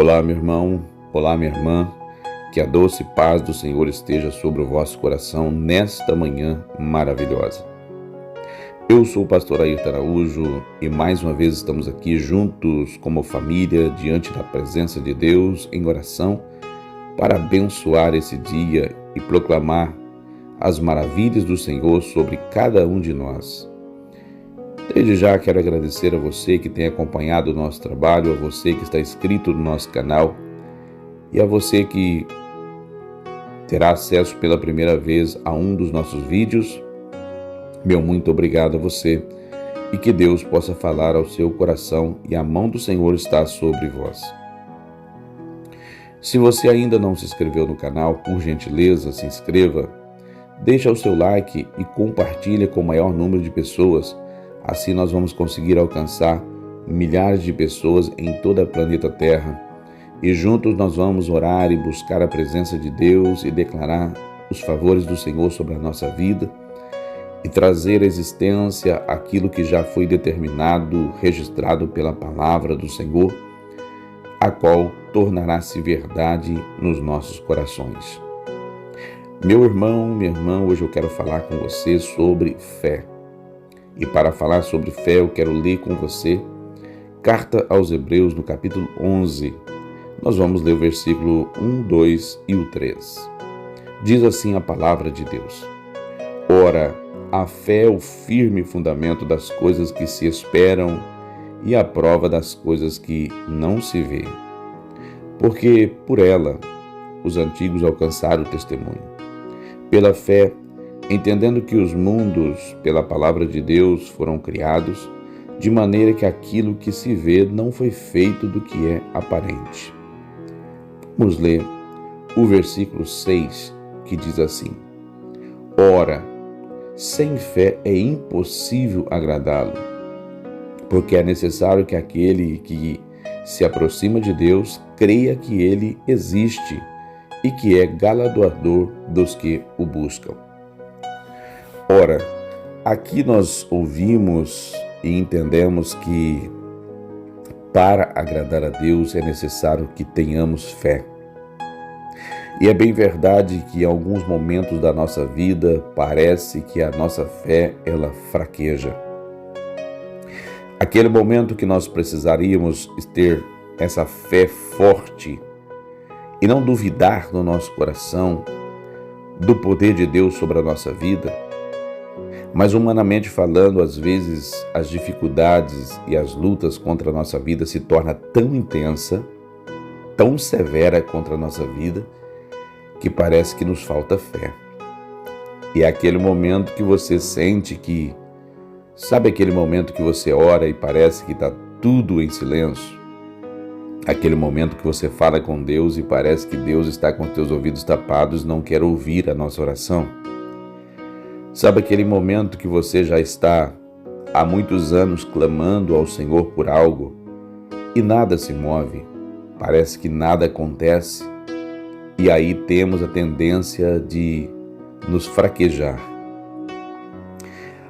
Olá, meu irmão, olá, minha irmã, que a doce paz do Senhor esteja sobre o vosso coração nesta manhã maravilhosa. Eu sou o pastor Ayrton Araújo e mais uma vez estamos aqui juntos como família diante da presença de Deus em oração para abençoar esse dia e proclamar as maravilhas do Senhor sobre cada um de nós. Desde já quero agradecer a você que tem acompanhado o nosso trabalho, a você que está inscrito no nosso canal e a você que terá acesso pela primeira vez a um dos nossos vídeos. Meu muito obrigado a você e que Deus possa falar ao seu coração e a mão do Senhor está sobre vós. Se você ainda não se inscreveu no canal, por gentileza, se inscreva, deixa o seu like e compartilhe com o maior número de pessoas. Assim nós vamos conseguir alcançar milhares de pessoas em toda a planeta Terra. E juntos nós vamos orar e buscar a presença de Deus e declarar os favores do Senhor sobre a nossa vida e trazer à existência aquilo que já foi determinado, registrado pela palavra do Senhor, a qual tornará-se verdade nos nossos corações. Meu irmão, minha irmã, hoje eu quero falar com você sobre fé. E para falar sobre fé, eu quero ler com você Carta aos Hebreus, no capítulo 11. Nós vamos ler o versículo 1, 2 e o 3. Diz assim a palavra de Deus: Ora, a fé é o firme fundamento das coisas que se esperam e a prova das coisas que não se vê. Porque por ela os antigos alcançaram o testemunho. Pela fé, entendendo que os mundos, pela palavra de Deus, foram criados, de maneira que aquilo que se vê não foi feito do que é aparente. Vamos ler o versículo 6, que diz assim: Ora, sem fé é impossível agradá-lo, porque é necessário que aquele que se aproxima de Deus creia que ele existe e que é galardoador dos que o buscam. Ora, aqui nós ouvimos e entendemos que para agradar a Deus é necessário que tenhamos fé. E é bem verdade que em alguns momentos da nossa vida parece que a nossa fé ela fraqueja. Aquele momento que nós precisaríamos ter essa fé forte e não duvidar no nosso coração do poder de Deus sobre a nossa vida. Mas humanamente falando, às vezes as dificuldades e as lutas contra a nossa vida se tornam tão intensa, tão severa contra a nossa vida, que parece que nos falta fé. E é aquele momento que você sente que, sabe aquele momento que você ora e parece que está tudo em silêncio? Aquele momento que você fala com Deus e parece que Deus está com os teus ouvidos tapados e não quer ouvir a nossa oração? Sabe aquele momento que você já está há muitos anos clamando ao Senhor por algo e nada se move, parece que nada acontece e aí temos a tendência de nos fraquejar.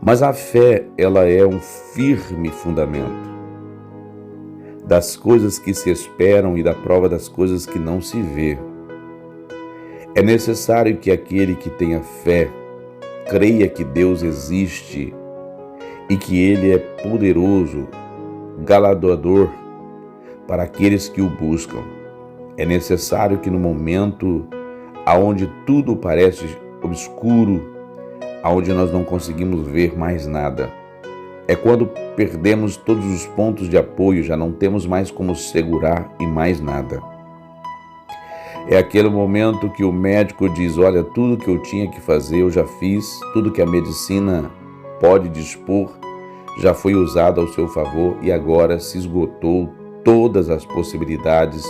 Mas a fé, ela é um firme fundamento das coisas que se esperam e da prova das coisas que não se vê. É necessário que aquele que tenha fé creia que Deus existe e que Ele é poderoso, galardoador para aqueles que o buscam. É necessário que no momento onde tudo parece obscuro, onde nós não conseguimos ver mais nada, é quando perdemos todos os pontos de apoio, já não temos mais como segurar em mais nada. É aquele momento que o médico diz: olha, tudo que eu tinha que fazer eu já fiz, tudo que a medicina pode dispor já foi usado ao seu favor e agora se esgotou todas as possibilidades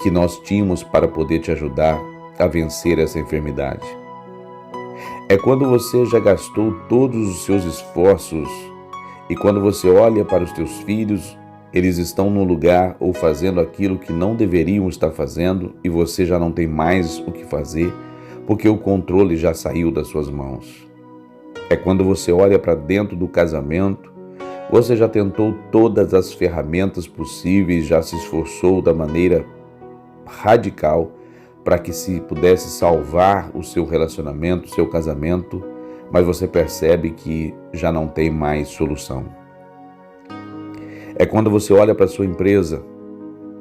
que nós tínhamos para poder te ajudar a vencer essa enfermidade. É quando você já gastou todos os seus esforços e quando você olha para os teus filhos, eles estão no lugar ou fazendo aquilo que não deveriam estar fazendo e você já não tem mais o que fazer porque o controle já saiu das suas mãos. É quando você olha para dentro do casamento, Você já tentou todas as ferramentas possíveis, já se esforçou da maneira radical para que se pudesse salvar o seu relacionamento, o seu casamento, mas você percebe que já não tem mais solução. É quando você olha para a sua empresa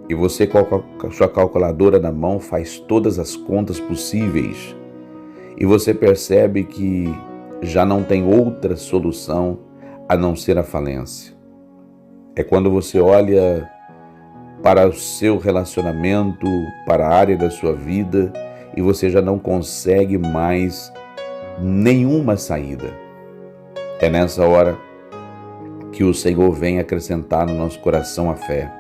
e você com a sua calculadora na mão faz todas as contas possíveis e você percebe que já não tem outra solução a não ser a falência. É quando você olha para o seu relacionamento, para a área da sua vida e você já não consegue mais nenhuma saída. É nessa hora que o Senhor vem acrescentar no nosso coração a fé.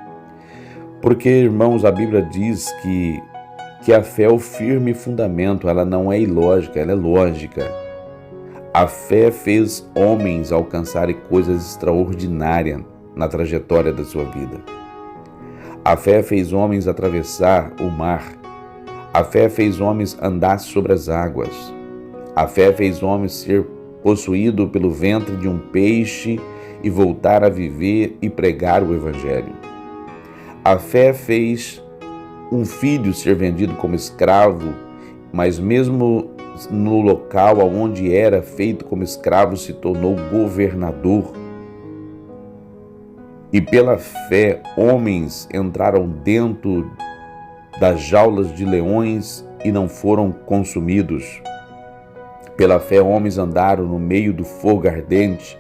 Porque, irmãos, a Bíblia diz que a fé é o firme fundamento, ela não é ilógica, ela é lógica. A fé fez homens alcançarem coisas extraordinárias na trajetória da sua vida. A fé fez homens atravessar o mar. A fé fez homens andar sobre as águas. A fé fez homens ser possuído pelo ventre de um peixe e voltar a viver e pregar o Evangelho. A fé fez um filho ser vendido como escravo, mas mesmo no local onde era feito como escravo se tornou governador. E pela fé, homens entraram dentro das jaulas de leões e não foram consumidos. Pela fé, homens andaram no meio do fogo ardente,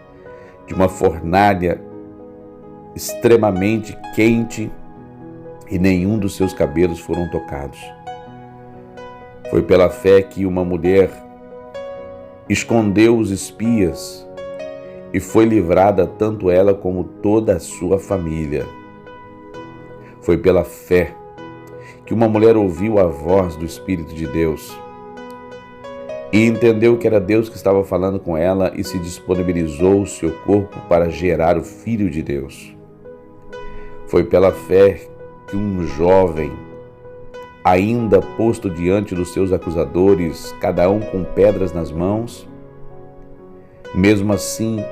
de uma fornalha extremamente quente, e nenhum dos seus cabelos foram tocados. Foi pela fé que uma mulher escondeu os espias e foi livrada tanto ela como toda a sua família. Foi pela fé que uma mulher ouviu a voz do Espírito de Deus e entendeu que era Deus que estava falando com ela e se disponibilizou o seu corpo para gerar o Filho de Deus. Foi pela fé que um jovem, ainda posto diante dos seus acusadores, cada um com pedras nas mãos, mesmo assim,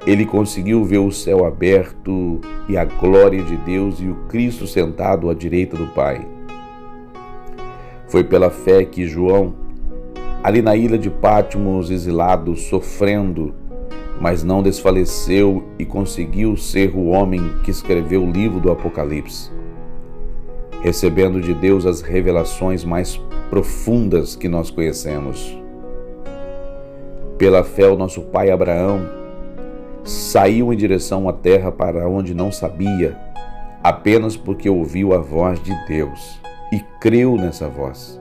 ele conseguiu ver o céu aberto e a glória de Deus e o Cristo sentado à direita do Pai. Foi pela fé que João, ali na ilha de Patmos, exilado, sofrendo, mas não desfaleceu e conseguiu ser o homem que escreveu o livro do Apocalipse, recebendo de Deus as revelações mais profundas que nós conhecemos. Pela fé, o nosso pai Abraão saiu em direção à terra para onde não sabia, apenas porque ouviu a voz de Deus e creu nessa voz.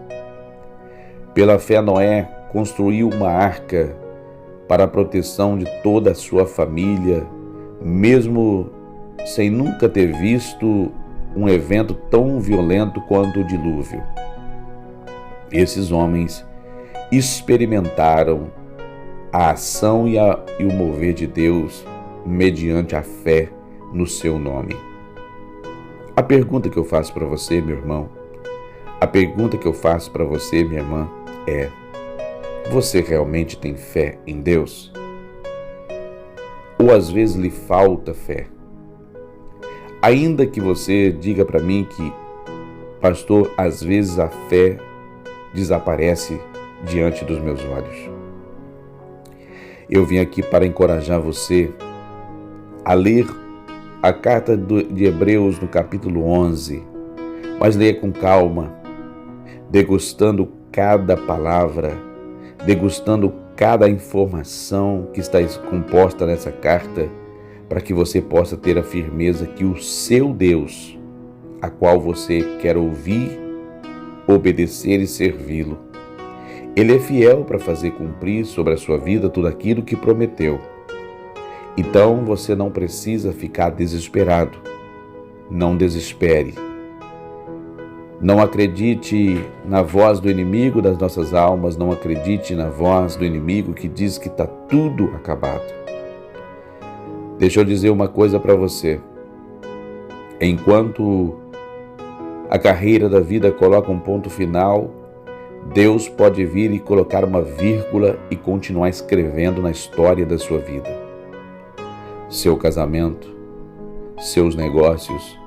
Pela fé, Noé construiu uma arca para a proteção de toda a sua família, mesmo sem nunca ter visto um evento tão violento quanto o dilúvio. Esses homens experimentaram a ação e o mover de Deus mediante a fé no seu nome. A pergunta que eu faço para você, meu irmão, a pergunta que eu faço para você, minha irmã, é: você realmente tem fé em Deus? Ou às vezes lhe falta fé? Ainda que você diga para mim que, pastor, às vezes a fé desaparece diante dos meus olhos. Eu vim aqui para encorajar você a ler a carta de Hebreus no capítulo 11, mas leia com calma, degustando cada palavra, degustando cada informação que está composta nessa carta, para que você possa ter a firmeza que o seu Deus, a qual você quer ouvir, obedecer e servi-lo, Ele é fiel para fazer cumprir sobre a sua vida tudo aquilo que prometeu. Então você não precisa ficar desesperado. Não desespere. Não acredite na voz do inimigo das nossas almas, não acredite na voz do inimigo que diz que está tudo acabado. Deixa eu dizer uma coisa para você. Enquanto a carreira da vida coloca um ponto final, Deus pode vir e colocar uma vírgula e continuar escrevendo na história da sua vida. seu casamento, seus negócios,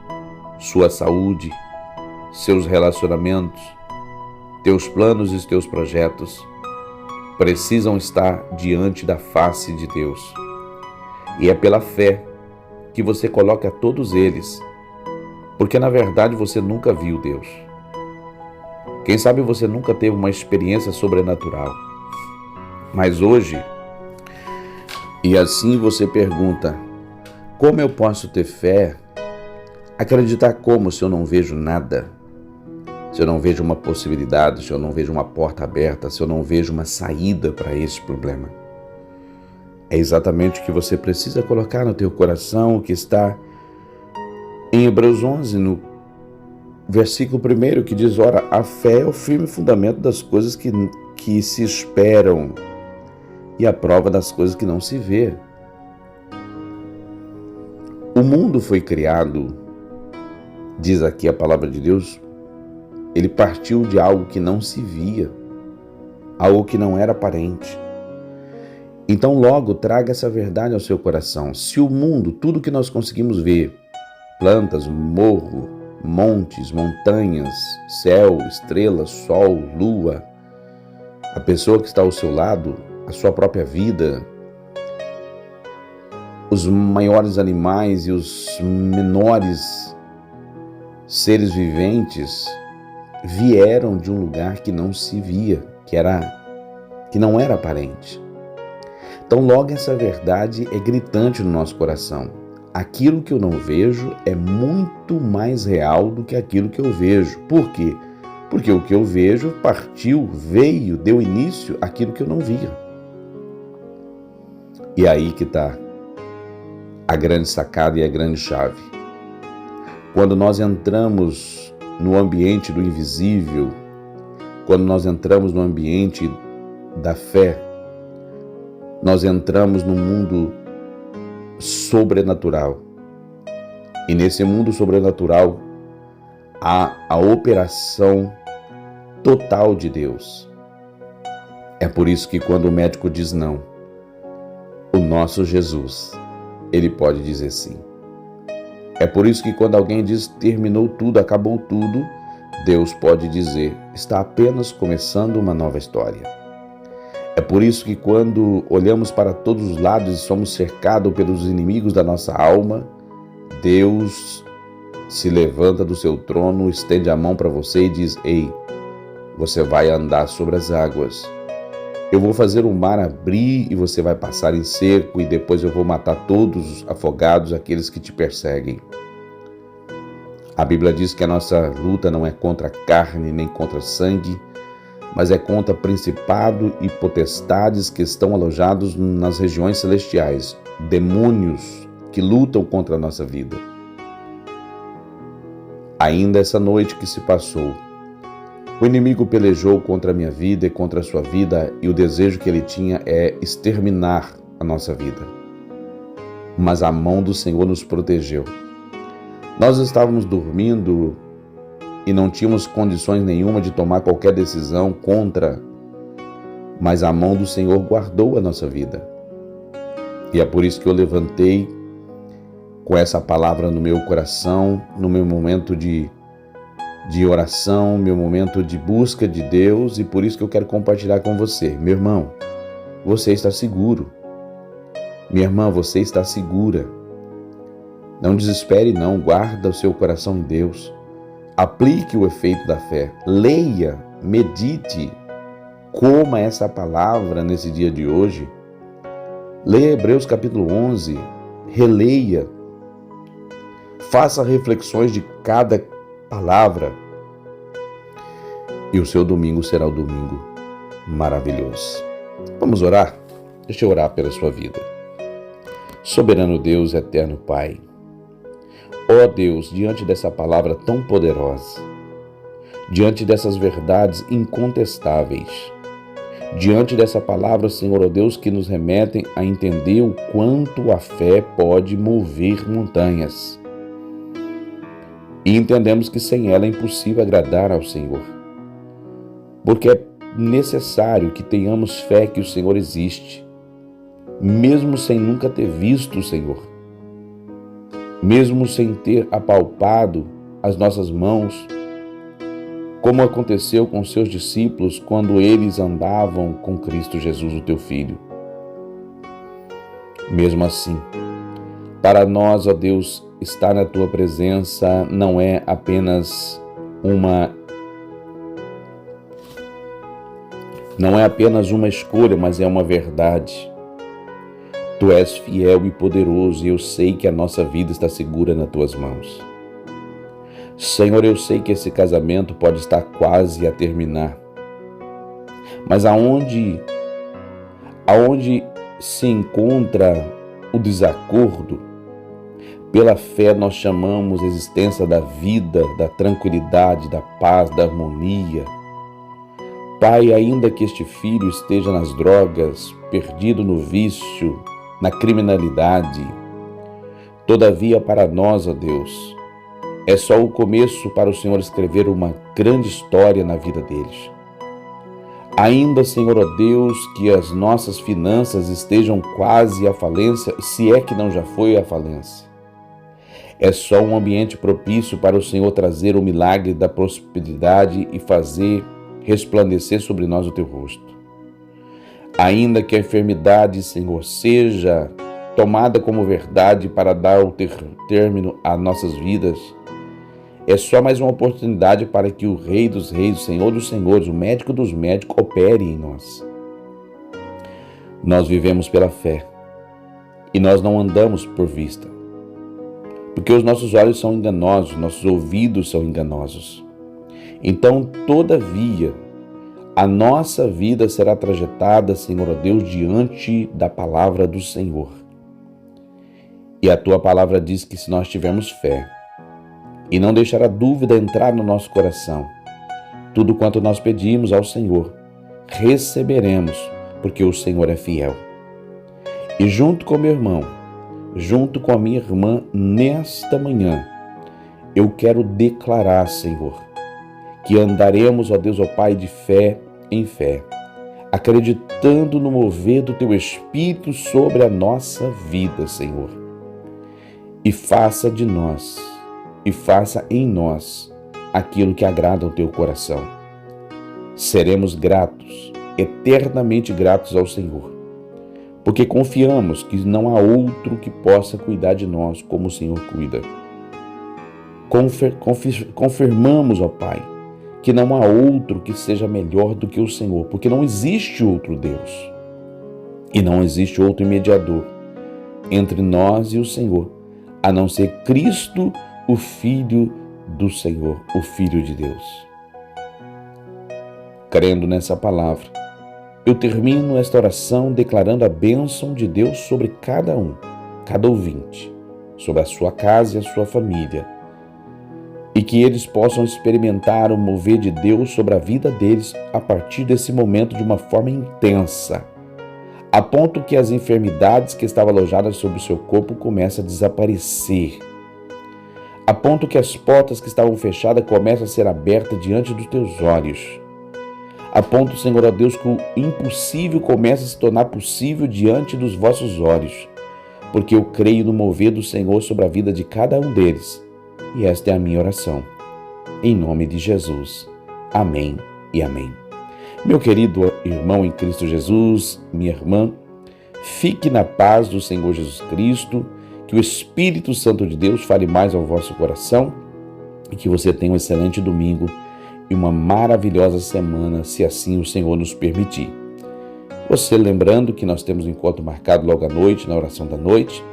sua saúde, seus relacionamentos, teus planos e teus projetos precisam estar diante da face de Deus. E é pela fé que você coloca todos eles, porque na verdade você nunca viu Deus. Quem sabe você nunca teve uma experiência sobrenatural. Mas hoje, e assim você pergunta, como eu posso ter fé? Acreditar como se eu não vejo nada? Se eu não vejo uma possibilidade, se eu não vejo uma porta aberta, se eu não vejo uma saída para esse problema? É exatamente o que você precisa colocar no teu coração, que está em Hebreus 11, no versículo 1, que diz, ora, a fé é o firme fundamento das coisas que se esperam e a prova das coisas que não se vê. O mundo foi criado, diz aqui a palavra de Deus, ele partiu de algo que não se via, algo que não era aparente. Então logo traga essa verdade ao seu coração. Se o mundo, tudo que nós conseguimos ver, plantas, morro, montes, montanhas, céu, estrelas, sol, lua, a pessoa que está ao seu lado, a sua própria vida, os maiores animais e os menores seres viventes vieram de um lugar que não se via, que não era aparente. Então logo essa verdade é gritante no nosso coração. Aquilo que eu não vejo é muito mais real do que aquilo que eu vejo. Por quê? Porque o que eu vejo veio, deu início àquilo que eu não via. E aí que está a grande sacada e a grande chave. Quando nós entramos no ambiente do invisível, quando nós entramos no ambiente da fé, nós entramos num mundo sobrenatural. E nesse mundo sobrenatural há a operação total de Deus. É por isso que quando o médico diz não, o nosso Jesus, ele pode dizer sim. É por isso que quando alguém diz terminou tudo, acabou tudo, Deus pode dizer está apenas começando uma nova história. É por isso que quando olhamos para todos os lados e somos cercados pelos inimigos da nossa alma, Deus se levanta do seu trono, estende a mão para você e diz, ei, você vai andar sobre as águas. Eu vou fazer o mar abrir e você vai passar em seco e depois eu vou matar todos os afogados, aqueles que te perseguem. A Bíblia diz que a nossa luta não é contra a carne nem contra sangue, mas é contra principado e potestades que estão alojados nas regiões celestiais, demônios que lutam contra a nossa vida. Ainda essa noite que se passou, o inimigo pelejou contra a minha vida e contra a sua vida, e o desejo que ele tinha é exterminar a nossa vida. Mas a mão do Senhor nos protegeu. Nós estávamos dormindo e não tínhamos condições nenhuma de tomar qualquer decisão contra, mas a mão do Senhor guardou a nossa vida. E é por isso que eu levantei com essa palavra no meu coração, no meu momento de oração, meu momento de busca de Deus, e por isso que eu quero compartilhar com você. Meu irmão, você está seguro. Minha irmã, você está segura. Não desespere não, guarda o seu coração em Deus. Aplique o efeito da fé. Leia, medite, coma essa palavra nesse dia de hoje. Leia Hebreus capítulo 11, releia. Faça reflexões de cada palavra. E o seu domingo será o domingo maravilhoso. Vamos orar? Deixa eu orar pela sua vida. Soberano Deus, eterno Pai, ó Deus, diante dessa palavra tão poderosa, diante dessas verdades incontestáveis, diante dessa palavra, Senhor, ó Deus, que nos remetem a entender o quanto a fé pode mover montanhas. E entendemos que sem ela é impossível agradar ao Senhor, porque é necessário que tenhamos fé que o Senhor existe, mesmo sem nunca ter visto o Senhor. mesmo sem ter apalpado as nossas mãos, como aconteceu com seus discípulos quando eles andavam com Cristo Jesus, o teu Filho. Mesmo assim, para nós, ó Deus, estar na tua presença não é apenas uma escolha, mas é uma verdade. Tu és fiel e poderoso e eu sei que a nossa vida está segura nas tuas mãos. Senhor, eu sei que esse casamento pode estar quase a terminar, mas aonde se encontra o desacordo, pela fé nós chamamos a existência da vida, da tranquilidade, da paz, da harmonia. Pai, ainda que este filho esteja nas drogas, perdido no vício, na criminalidade, todavia para nós, ó Deus, é só o começo para o Senhor escrever uma grande história na vida deles. Ainda, Senhor, ó Deus, que as nossas finanças estejam quase à falência, se é que não já foi à falência. É só um ambiente propício para o Senhor trazer o milagre da prosperidade e fazer resplandecer sobre nós o teu rosto. Ainda que a enfermidade, Senhor, seja tomada como verdade para dar o término às nossas vidas, é só mais uma oportunidade para que o Rei dos Reis, o Senhor dos Senhores, o Médico dos Médicos opere em nós. Nós vivemos pela fé e nós não andamos por vista, porque os nossos olhos são enganosos, nossos ouvidos são enganosos. Então, todavia, a nossa vida será trajetada, Senhor, ó Deus, diante da palavra do Senhor. E a tua palavra diz que se nós tivermos fé e não deixar a dúvida entrar no nosso coração, tudo quanto nós pedimos ao Senhor, receberemos, porque o Senhor é fiel. E junto com meu irmão, junto com a minha irmã, nesta manhã, eu quero declarar, Senhor, que andaremos, ó Deus, ó Pai, de fé em fé, acreditando no mover do Teu Espírito sobre a nossa vida, Senhor. E faça de nós, e faça em nós aquilo que agrada ao Teu coração. Seremos gratos, eternamente gratos ao Senhor, porque confiamos que não há outro que possa cuidar de nós como o Senhor cuida. Confirmamos, ó Pai, que não há outro que seja melhor do que o Senhor, porque não existe outro Deus e não existe outro mediador entre nós e o Senhor, a não ser Cristo, o Filho do Senhor, o Filho de Deus. Crendo nessa palavra, eu termino esta oração declarando a bênção de Deus sobre cada um, cada ouvinte, sobre a sua casa e a sua família, e que eles possam experimentar o mover de Deus sobre a vida deles a partir desse momento de uma forma intensa, a ponto que as enfermidades que estavam alojadas sobre o seu corpo começam a desaparecer, a ponto que as portas que estavam fechadas começam a ser abertas diante dos teus olhos, a ponto, Senhor, ó Deus, que o impossível começa a se tornar possível diante dos vossos olhos, porque eu creio no mover do Senhor sobre a vida de cada um deles. E esta é a minha oração. Em nome de Jesus. Amém e amém. Meu querido irmão em Cristo Jesus, minha irmã, fique na paz do Senhor Jesus Cristo, que o Espírito Santo de Deus fale mais ao vosso coração e que você tenha um excelente domingo e uma maravilhosa semana, se assim o Senhor nos permitir. Você lembrando que nós temos um encontro marcado logo à noite, na oração da noite.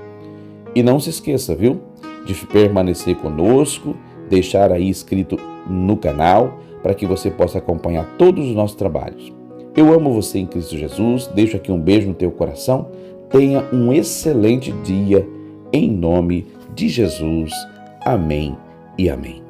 E não se esqueça, viu, de permanecer conosco, deixar aí inscrito no canal, para que você possa acompanhar todos os nossos trabalhos. Eu amo você em Cristo Jesus, deixo aqui um beijo no teu coração, tenha um excelente dia, em nome de Jesus. Amém e amém.